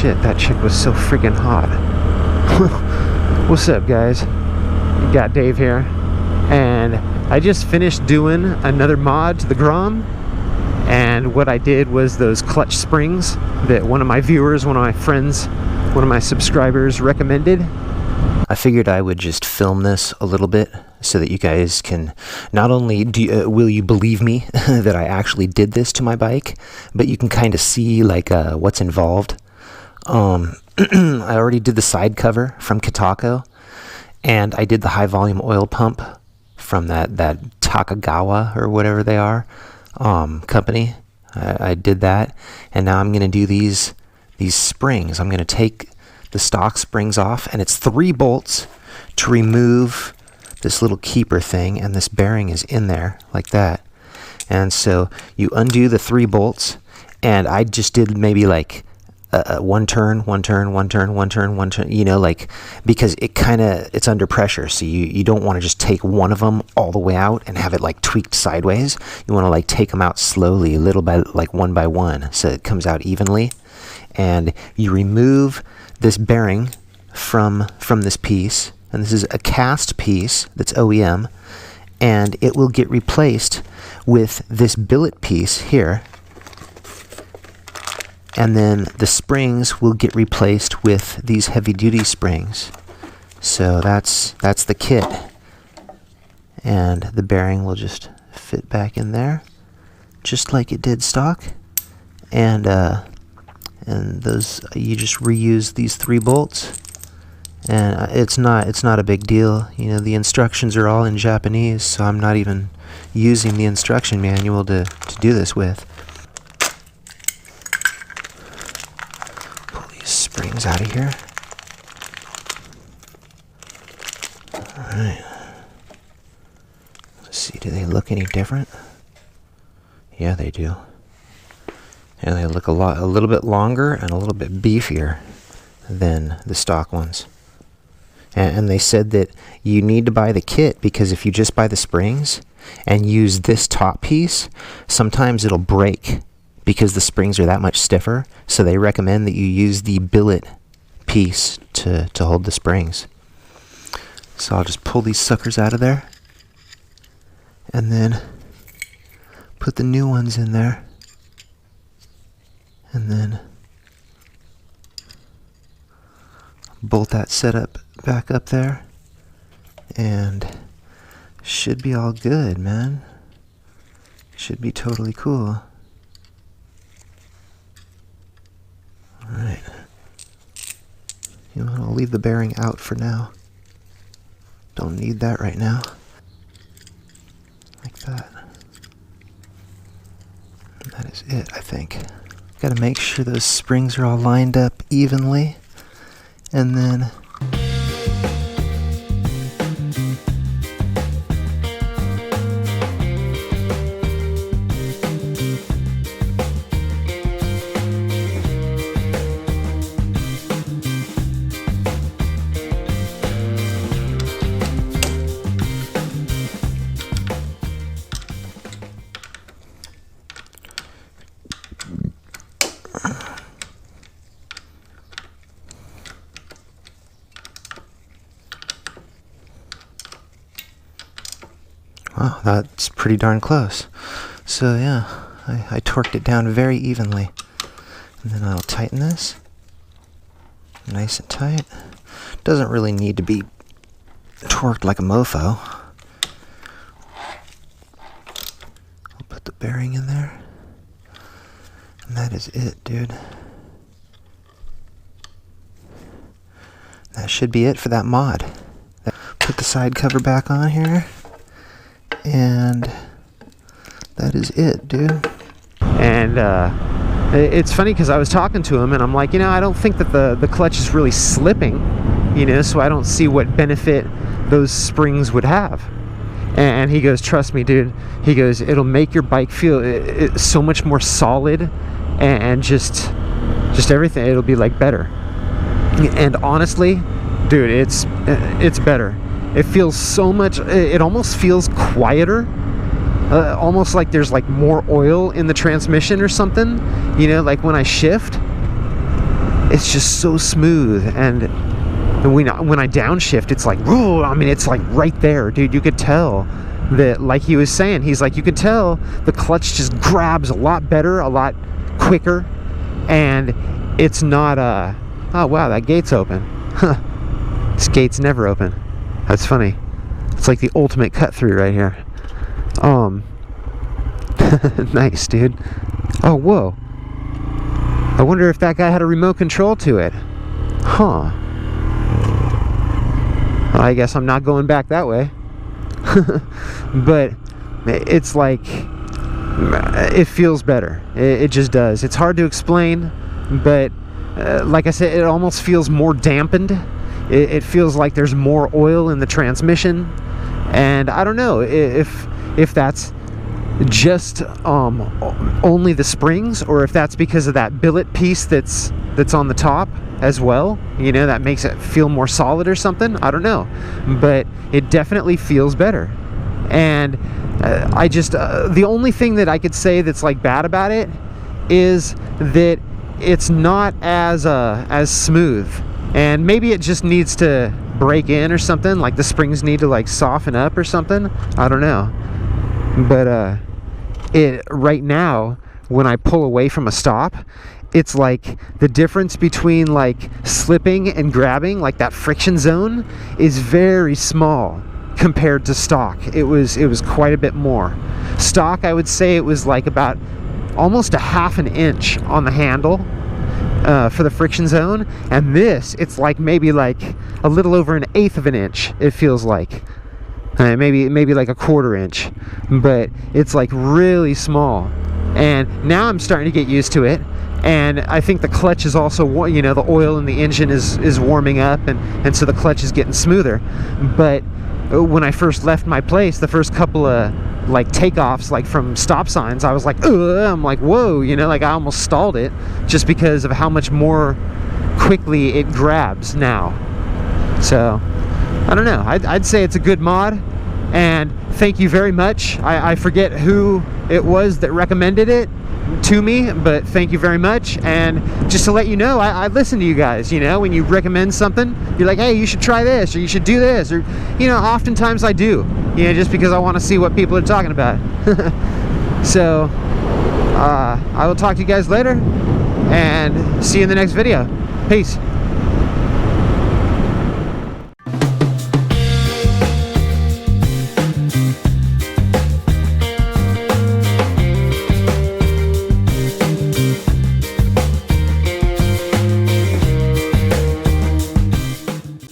shit, that chick was so freaking hot. What's up, guys? You got Dave here, and I just finished doing another mod to the Grom, and what I did was those clutch springs that one of my viewers, one of my friends, one of my subscribers recommended. I figured I would just film this a little bit so that you guys can not only will you believe me that I actually did this to my bike, but you can kind of see like what's involved. I already did the side cover from Kitaco, and I did the high volume oil pump from that Takagawa or whatever they are company. I did that, and now I'm going to do these springs. I'm going to take the stock springs off, and it's 3 bolts to remove this little keeper thing, and this bearing is in there like that. And so you undo the 3 bolts, and I just did maybe like one turn, you know, like, because it's under pressure, so you don't want to just take one of them all the way out and have it like tweaked sideways. You want to like take them out slowly, little by like one by one, so it comes out evenly. And you remove this bearing from this piece, and this is a cast piece that's OEM, and it will get replaced with this billet piece here, and then the springs will get replaced with these heavy-duty springs. So that's the kit, and the bearing will just fit back in there just like it did stock, and those, you just reuse these 3 bolts, and it's not a big deal. You know, the instructions are all in Japanese, so I'm not even using the instruction manual to do this with. Pull these springs out of here. Alright. Let's see, do they look any different? Yeah, they do. And they look a little bit longer and a little bit beefier than the stock ones. And they said that you need to buy the kit, because if you just buy the springs and use this top piece, sometimes it'll break because the springs are that much stiffer. So they recommend that you use the billet piece to hold the springs. So I'll just pull these suckers out of there, and then put the new ones in there. And then bolt that setup back up there, and should be all good, man. Should be totally cool. Alright. You know what, I'll leave the bearing out for now. Don't need that right now. Like that. And that is it, I think. Got to make sure those springs are all lined up evenly, and then wow, that's pretty darn close. So yeah, I torqued it down very evenly. And then I'll tighten this. Nice and tight. Doesn't really need to be torqued like a mofo. I'll put the bearing in there. And that is it, dude. That should be it for that mod. Put the side cover back on here. And that is it, dude. And it's funny because I was talking to him, and I'm like, you know, I don't think that the clutch is really slipping, you know, so I don't see what benefit those springs would have. And he goes, trust me, dude. He goes, it'll make your bike feel so much more solid, and just everything. It'll be like better. And honestly, dude, it's better. It feels so much, it almost feels quieter, almost like there's like more oil in the transmission or something, you know, like when I shift, it's just so smooth. And when I downshift, it's like, whoa, I mean, it's like right there, dude. You could tell that, like he was saying, he's like, you could tell the clutch just grabs a lot better, a lot quicker, and it's not oh wow, that gate's open. Huh. This gate's never open. That's funny. It's like the ultimate cut through right here. Nice, dude. Oh, whoa. I wonder if that guy had a remote control to it. Huh. I guess I'm not going back that way. But it's like, it feels better. It just does. It's hard to explain, but like I said, it almost feels more dampened. It feels like there's more oil in the transmission, and I don't know if that's just only the springs, or if that's because of that billet piece that's on the top as well, you know, that makes it feel more solid or something. I don't know, but it definitely feels better. And I just the only thing that I could say that's like bad about it is that it's not as smooth, and maybe it just needs to break in or something, like the springs need to like soften up or something. I don't know, but it right now, when I pull away from a stop, it's like the difference between like slipping and grabbing, like that friction zone, is very small compared to stock. It was quite a bit more. Stock, I would say it was like about almost a half an inch on the handle for the friction zone, and this, it's like maybe like a little over an eighth of an inch, it feels like. Maybe like a quarter inch, but it's like really small. And now I'm starting to get used to it, and I think the clutch is also, you know, the oil in the engine is warming up, and so the clutch is getting smoother. But when I first left my place, the first couple of like takeoffs, like from stop signs, I was like, ugh, I'm like, whoa, you know, like I almost stalled it just because of how much more quickly it grabs now. So I don't know, I'd say it's a good mod, and thank you very much. I forget who it was that recommended it to me, but thank you very much. And just to let you know, I listen to you guys. You know, when you recommend something, you're like, hey, you should try this, or you should do this, or, you know, oftentimes I do, you know, just because I want to see what people are talking about. So I will talk to you guys later, and see you in the next video. Peace.